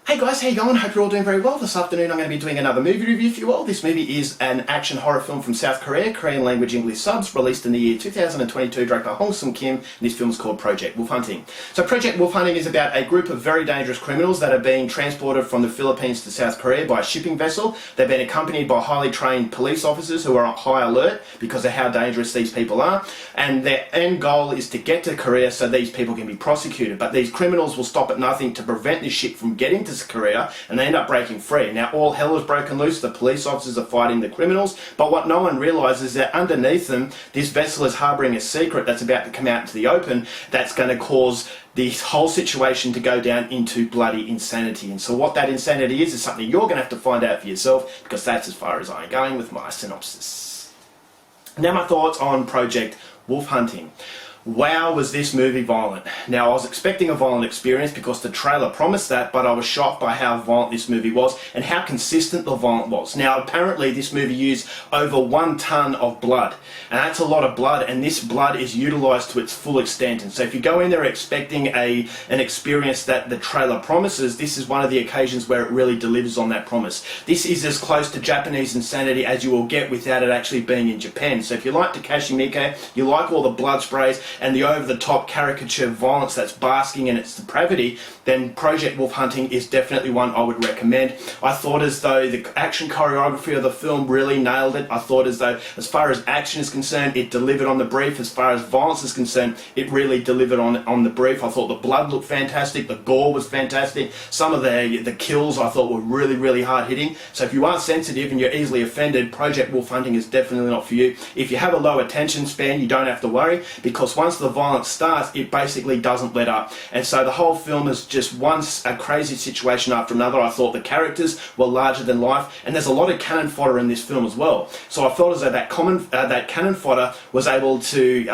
Hey guys, how you going? Hope you're all doing very well. This afternoon I'm going to be doing another movie review for you all. This movie is an action horror film from South Korea, Korean language English subs, released in the year 2022, directed by Hong Sung-kim, and this film is called Project Wolf Hunting. So Project Wolf Hunting is about a group of very dangerous criminals that are being transported from the Philippines to South Korea by a shipping vessel. They've been accompanied by highly trained police officers who are on high alert because of how dangerous these people are, and their end goal is to get to Korea so these people can be prosecuted. But these criminals will stop at nothing to prevent this ship from getting to Korea, and they end up breaking free. Now all hell is broken loose, the police officers are fighting the criminals, but what no one realises is that underneath them, this vessel is harbouring a secret that's about to come out into the open that's going to cause this whole situation to go down into bloody insanity. And so what that insanity is something you're going to have to find out for yourself, because that's as far as I'm going with my synopsis. Now my thoughts on Project Wolf Hunting. Wow, was this movie violent. Now I was expecting a violent experience because the trailer promised that, but I was shocked by how violent this movie was and how consistent the violence was. Now apparently this movie used over 1 ton of blood, and that's a lot of blood, and this blood is utilised to its full extent. And so if you go in there expecting an experience that the trailer promises, this is one of the occasions where it really delivers on that promise. This is as close to Japanese insanity as you will get without it actually being in Japan. So if you like Takashi Miike, you like all the blood sprays and the over-the-top caricature violence that's basking in its depravity, then Project Wolf Hunting is definitely one I would recommend. I thought as though the action choreography of the film really nailed it. I thought as though, as far as action is concerned, it delivered on the brief. As far as violence is concerned, it really delivered on the brief. I thought the blood looked fantastic, the gore was fantastic. Some of the kills I thought were really hard-hitting. So if you aren't sensitive and you're easily offended, Project Wolf Hunting is definitely not for you. If you have a low attention span, you don't have to worry, because once the violence starts, it basically doesn't let up. And so the whole film is just a crazy situation after another. I thought the characters were larger than life, and there's a lot of cannon fodder in this film as well. So I felt as though that cannon fodder was able to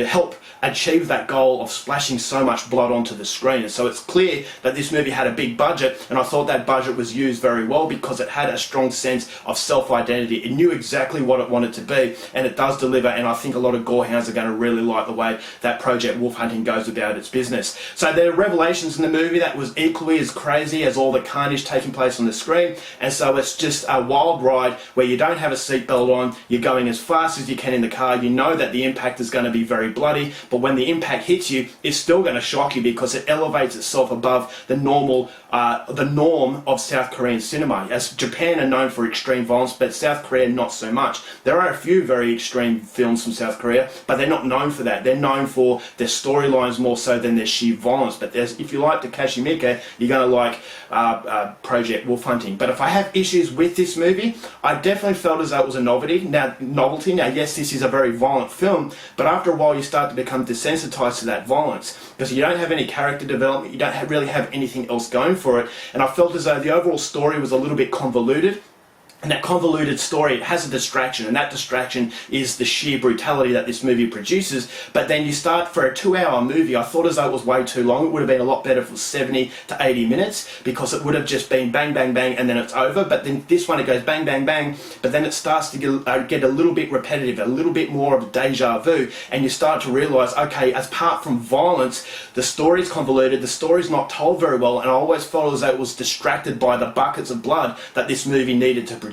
help achieve that goal of splashing so much blood onto the screen. And so it's clear that this movie had a big budget, and I thought that budget was used very well because it had a strong sense of self-identity. It knew exactly what it wanted to be, and it does deliver. And I think a lot of gorehounds are going to really like the way that Project Wolf Hunting goes about its business. So there are revelations in the movie that was equally as crazy as all the carnage taking place on the screen, and so it's just a wild ride where you don't have a seatbelt on, you're going as fast as you can in the car, you know that the impact is going to be very bloody, but when the impact hits you, it's still going to shock you because it elevates itself above the norm of South Korean cinema. As Japan are known for extreme violence, but South Korea not so much. There are a few very extreme films from South Korea, but they're not known for that. They're known for their storylines more so than their sheer violence. But if you like Takashi Miike, you're going to like Project Wolf Hunting. But if I have issues with this movie, I definitely felt as though it was a novelty. Now yes, this is a very violent film, but after a while you start to become desensitized to that violence because you don't have any character development, you don't really have anything else going for it, and I felt as though the overall story was a little bit convoluted. And that convoluted story, it has a distraction, and that distraction is the sheer brutality that this movie produces. But then you start, for a 2-hour movie, I thought as though it was way too long. It would have been a lot better for 70 to 80 minutes, because it would have just been bang, bang, bang, and then it's over. But then this one, it goes bang, bang, bang, but then it starts to get a little bit repetitive, a little bit more of a deja vu, and you start to realise, okay, apart from violence, the story's convoluted, the story's not told very well, and I always felt as though it was distracted by the buckets of blood that this movie needed to produce.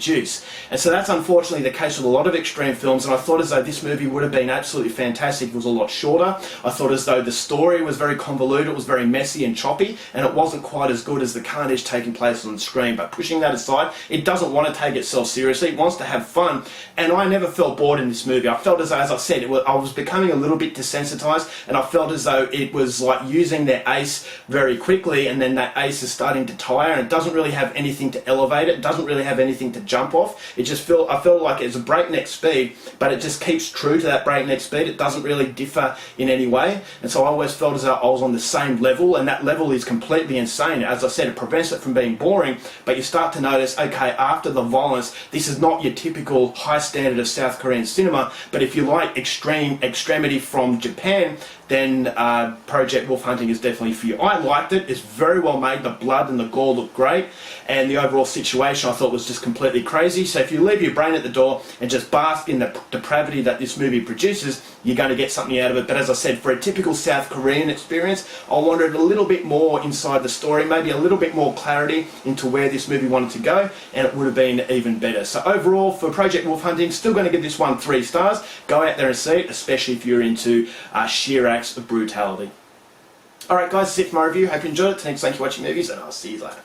And so that's unfortunately the case with a lot of extreme films, and I thought as though this movie would have been absolutely fantastic if it was a lot shorter. I thought as though the story was very convoluted, it was very messy and choppy, and it wasn't quite as good as the carnage taking place on the screen. But pushing that aside, it doesn't want to take itself seriously, it wants to have fun, and I never felt bored in this movie. I felt as though, as I said, I was becoming a little bit desensitized, and I felt as though it was like using their ace very quickly, and then that ace is starting to tire, and it doesn't really have anything to elevate it, it doesn't really have anything to jump off. I felt like it's a breakneck speed, but it just keeps true to that breakneck speed. It doesn't really differ in any way, and so I always felt as though I was on the same level, and that level is completely insane. As I said, it prevents it from being boring, but you start to notice, okay, after the violence, this is not your typical high standard of South Korean cinema, but if you like extremity from Japan, then Project Wolf Hunting is definitely for you. I liked it, it's very well made, the blood and the gore look great, and the overall situation I thought was just completely absolutely crazy. So if you leave your brain at the door and just bask in the depravity that this movie produces, you're going to get something out of it. But as I said, for a typical South Korean experience, I wanted a little bit more inside the story, maybe a little bit more clarity into where this movie wanted to go, and it would have been even better. So overall, for Project Wolf Hunting, still going to give this one 3 stars. Go out there and see it, especially if you're into sheer acts of brutality. Alright guys, that's it for my review. Hope you enjoyed it. Thanks for watching movies, and I'll see you later.